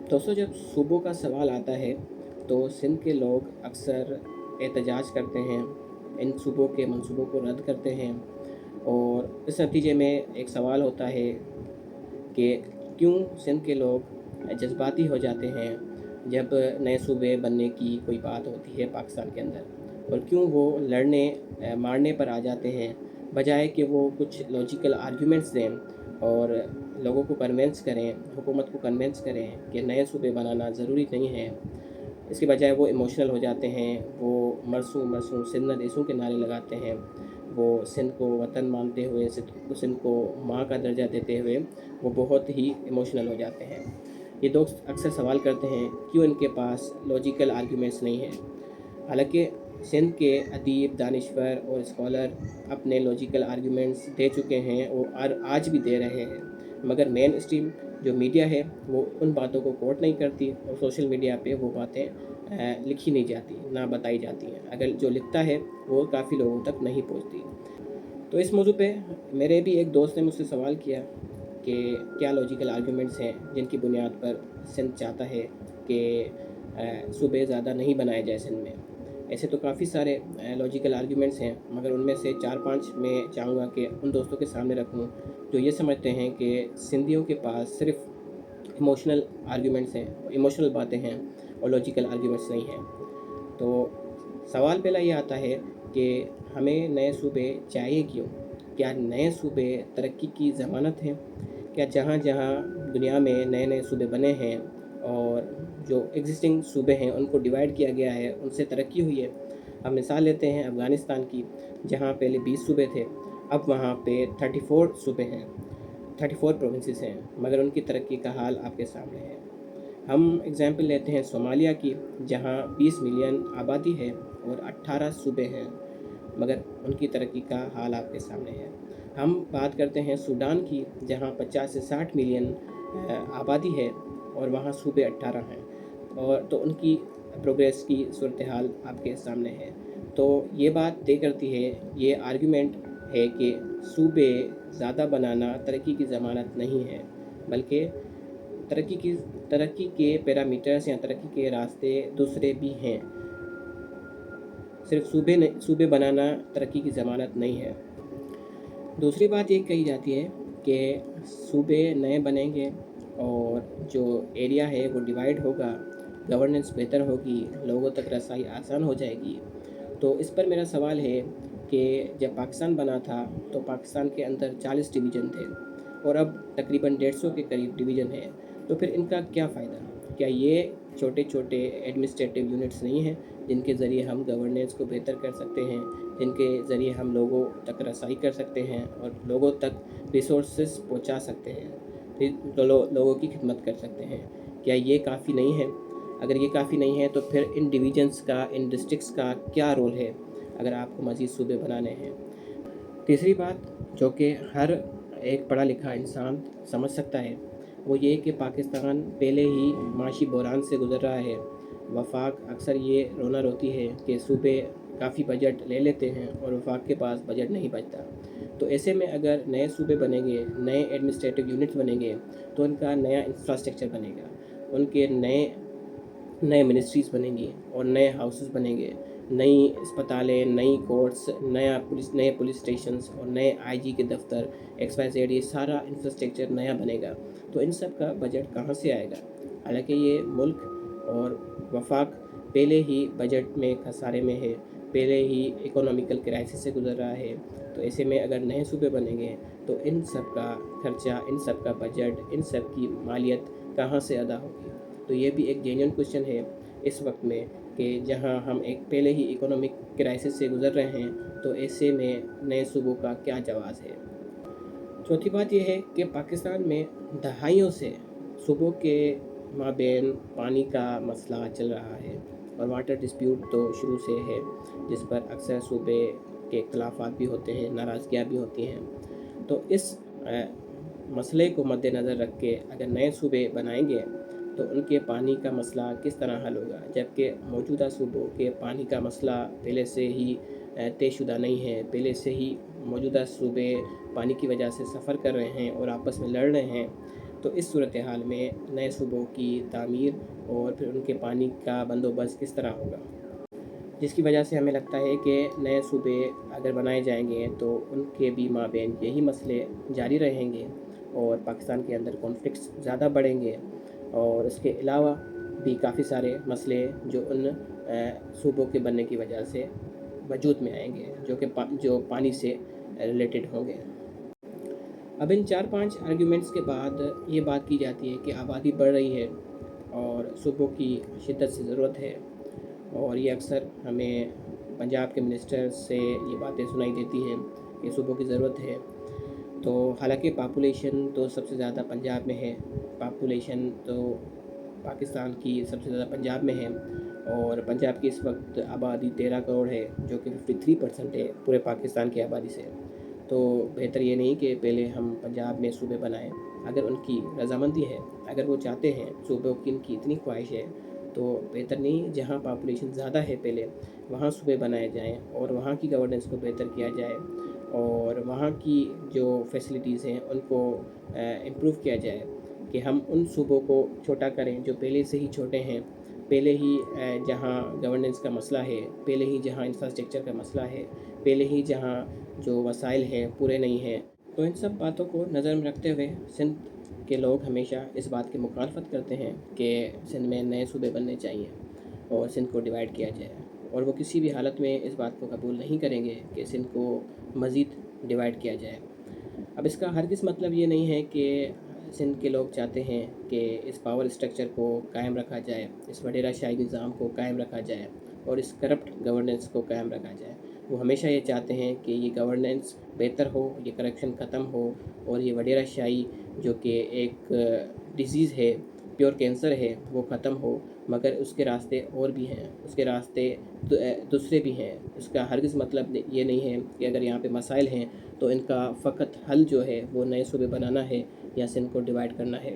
दोस्तों, जब सूबों का सवाल आता है तो सिंध के लोग अक्सर एहतजाज करते हैं, इन सूबों के मंसूबों को रद्द करते हैं और इस नतीजे में एक सवाल होता है कि क्यों सिंध के लोग जज्बाती हो जाते हैं जब नए सूबे बनने की कोई बात होती है पाकिस्तान के अंदर, और क्यों वो लड़ने मारने पर आ जाते हैं बजाय कि वो कुछ लॉजिकल आर्ग्यूमेंट्स दें और लोगों को कन्विंस करें, हुकूमत को कन्विंस करें कि नए सूबे बनाना ज़रूरी नहीं है। इसके बजाय वो इमोशनल हो जाते हैं, वो मरसूं मरसूं सिंध न देसूं के नारे लगाते हैं, वो सिंध को वतन मानते हुए, सिंध को माँ का दर्जा देते हुए वो बहुत ही इमोशनल हो जाते हैं। ये दोस्त अक्सर सवाल करते हैं क्यों इनके पास लॉजिकल आर्ग्यूमेंट्स नहीं हैं। हालांकि सिंध के अदीब, दानिश्वर और स्कॉलर अपने लॉजिकल आर्ग्यूमेंट्स दे चुके हैं और आज भी दे रहे हैं, मगर मेन स्ट्रीम जो मीडिया है वो उन बातों को कोट नहीं करती और सोशल मीडिया पे वो बातें लिखी नहीं जाती, ना बताई जाती हैं। अगर जो लिखता है वो काफ़ी लोगों तक नहीं पहुंचती। तो इस मौजू पे मेरे भी एक दोस्त ने मुझसे सवाल किया कि क्या लॉजिकल आर्ग्यूमेंट्स हैं जिनकी बुनियाद पर सिंध चाहता है कि सूबे ज़्यादा नहीं बनाए जाए सिंध में। ऐसे तो काफ़ी सारे लॉजिकल आर्ग्यूमेंट्स हैं, मगर उनमें से 4-5 मैं चाहूँगा कि उन दोस्तों के सामने रखूँ जो ये समझते हैं कि सिंधियों के पास सिर्फ इमोशनल आर्ग्यूमेंट्स हैं, इमोशनल बातें हैं और लॉजिकल आर्ग्यूमेंट्स नहीं हैं। तो सवाल पहला ये आता है कि हमें नए सूबे चाहिए क्यों? क्या नए सूबे तरक्की की ज़मानत हैं? क्या जहाँ जहाँ दुनिया में नए नए सूबे बने हैं और जो एग्जिस्टिंग सूबे हैं उनको डिवाइड किया गया है, उनसे तरक्की हुई है? हम मिसाल लेते हैं अफ़गानिस्तान की, जहाँ पहले 20 सूबे थे, अब वहाँ पे 34 सूबे हैं, 34 प्रोविंसेस हैं, मगर उनकी तरक्की का हाल आपके सामने है। हम एग्जाम्पल लेते हैं सोमालिया की, जहाँ 20 मिलियन आबादी है और 18 सूबे हैं, मगर उनकी तरक्की का हाल आपके सामने है। हम बात करते हैं सूडान की, जहाँ 50 से 60 मिलियन आबादी है और वहाँ सूबे 18 हैं, और तो उनकी प्रोग्रेस की सूरत हाल आपके सामने है। तो ये बात तय करती है, ये आर्गुमेंट है कि सूबे ज़्यादा बनाना तरक्की की ज़मानत नहीं है, बल्कि तरक्की के पैरामीटर्स या तरक्की के रास्ते दूसरे भी हैं। सिर्फ सूबे बनाना तरक्की की ज़मानत नहीं है। दूसरी बात ये कही जाती है कि सूबे नए बनेंगे और जो एरिया है वो डिवाइड होगा, गवर्नेंस बेहतर होगी, लोगों तक रसाई आसान हो जाएगी। तो इस पर मेरा सवाल है कि जब पाकिस्तान बना था तो पाकिस्तान के अंदर 40 डिवीज़न थे और अब तकरीबन 150 के करीब डिवीज़न है। तो फिर इनका क्या फ़ायदा? क्या ये छोटे छोटे एडमिनिस्ट्रेटिव यूनिट्स नहीं हैं जिनके ज़रिए हम गवर्नेंस को बेहतर कर सकते हैं, जिनके ज़रिए हम लोगों तक रसाई कर सकते हैं और लोगों तक रिसोर्सेज पहुंचा सकते हैं, फिर तो लोगों की खिदमत कर सकते हैं? क्या ये काफ़ी नहीं है? अगर ये काफ़ी नहीं है तो फिर इन डिवीजन्स का, इन डिस्ट्रिक्ट्स का क्या रोल है अगर आपको मज़ीद सूबे बनाने हैं? तीसरी बात जो कि हर एक पढ़ा लिखा इंसान समझ सकता है, वो ये कि पाकिस्तान पहले ही माशी बहरान से गुज़र रहा है। वफाक अक्सर ये रोना रोती है कि सूबे काफ़ी बजट ले लेते हैं और वफाक के पास बजट नहीं बचता। तो ऐसे में अगर नए सूबे बनेंगे, नए एडमिनिस्ट्रेटिव यूनिट्स बनेंगे, तो उनका नया इंफ्रास्ट्रक्चर बनेगा, उनके नए नए मिनिस्ट्रीज़ बनेंगी और नए हाउसेस बनेंगे, नई अस्पतालें, नई कोर्ट्स, नए पुलिस स्टेशंस और नए आईजी के दफ्तर, XYZ, ये सारा इंफ्रास्ट्रक्चर नया बनेगा। तो इन सब का बजट कहाँ से आएगा? हालांकि ये मुल्क और वफाक पहले ही बजट में खसारे में है, पहले ही इकोनॉमिकल क्राइसिस से गुजर रहा है। तो ऐसे में अगर नए सूबे बनेंगे तो इन सब का खर्चा, इन सब का बजट, इन सब की मालियत कहाँ से अदा होगी? तो ये भी एक जेन्युइन क्वेश्चन है इस वक्त में कि जहां हम एक पहले ही इकोनॉमिक क्राइसिस से गुज़र रहे हैं, तो ऐसे में नए सूबों का क्या जवाब है? चौथी बात यह है कि पाकिस्तान में दहाइयों से सूबों के माबेन पानी का मसला चल रहा है और वाटर डिस्प्यूट तो शुरू से है, जिस पर अक्सर सूबे के इख्तलाफात भी होते हैं, नाराज़गियाँ भी होती हैं। तो इस मसले को मद्देनज़र रख के अगर नए सूबे बनाएंगे तो उनके पानी का मसला किस तरह हल होगा, जबकि मौजूदा सूबों के पानी का मसला पहले से ही तयशुदा नहीं है। पहले से ही मौजूदा सूबे पानी की वजह से सफ़र कर रहे हैं और आपस में लड़ रहे हैं। تو اس صورتحال میں نئے صوبوں کی تعمیر اور پھر ان کے پانی کا بندوبست کس طرح ہوگا، جس کی وجہ سے ہمیں لگتا ہے کہ نئے صوبے اگر بنائے جائیں گے تو ان کے بھی مابین یہی مسئلے جاری رہیں گے اور پاکستان کے اندر کانفلکٹس زیادہ بڑھیں گے، اور اس کے علاوہ بھی کافی سارے مسئلے جو ان صوبوں کے بننے کی وجہ سے وجود میں آئیں گے، جو پانی سے ریلیٹڈ ہوں گے۔ اب ان 4-5 آرگیومنٹس کے بعد یہ بات کی جاتی ہے کہ آبادی بڑھ رہی ہے اور صوبوں کی شدت سے ضرورت ہے، اور یہ اکثر ہمیں پنجاب کے منسٹر سے یہ باتیں سنائی دیتی ہیں کہ صوبوں کی ضرورت ہے۔ تو حالانکہ پاپولیشن تو سب سے زیادہ پنجاب میں ہے، پاپولیشن تو پاکستان کی سب سے زیادہ پنجاب میں ہے، اور پنجاب کی اس وقت آبادی 13 کروڑ ہے، جو کہ 53% ہے پورے پاکستان کی آبادی سے۔ تو بہتر یہ نہیں کہ پہلے ہم پنجاب میں صوبے بنائیں، اگر ان کی رضامندی ہے، اگر وہ چاہتے ہیں، صوبوں کی ان کی اتنی خواہش ہے، تو بہتر نہیں جہاں پاپولیشن زیادہ ہے پہلے وہاں صوبے بنائے جائیں اور وہاں کی گورننس کو بہتر کیا جائے اور وہاں کی جو فیسلٹیز ہیں ان کو امپروو کیا جائے، کہ ہم ان صوبوں کو چھوٹا کریں جو پہلے سے ہی چھوٹے ہیں، پہلے ہی جہاں گورننس کا مسئلہ ہے، پہلے ہی جہاں انفراسٹرکچر کا مسئلہ ہے، پہلے ہی جہاں جو وسائل ہیں پورے نہیں ہیں۔ تو ان سب باتوں کو نظر میں رکھتے ہوئے سندھ کے لوگ ہمیشہ اس بات کی مخالفت کرتے ہیں کہ سندھ میں نئے صوبے بننے چاہیے اور سندھ کو ڈیوائڈ کیا جائے، اور وہ کسی بھی حالت میں اس بات کو قبول نہیں کریں گے کہ سندھ کو مزید ڈیوائڈ کیا جائے۔ اب اس کا ہرگز مطلب یہ نہیں ہے کہ سندھ کے لوگ چاہتے ہیں کہ اس پاور اسٹرکچر کو قائم رکھا جائے، اس وڈیرہ شاہی نظام کو قائم رکھا جائے اور اس کرپٹ گورننس کو قائم رکھا جائے۔ وہ ہمیشہ یہ چاہتے ہیں کہ یہ گورننس بہتر ہو، یہ کرپشن ختم ہو، اور یہ وڈیرہ شاہی جو کہ ایک ڈیزیز ہے، پیور کینسر ہے، وہ ختم ہو، مگر اس کے راستے اور بھی ہیں، اس کے راستے دوسرے بھی ہیں۔ اس کا ہرگز مطلب یہ نہیں ہے کہ اگر یہاں پہ مسائل ہیں تو ان کا فقط حل جو ہے وہ نئے صوبے بنانا ہے یا سندھ کو ڈیوائڈ کرنا ہے۔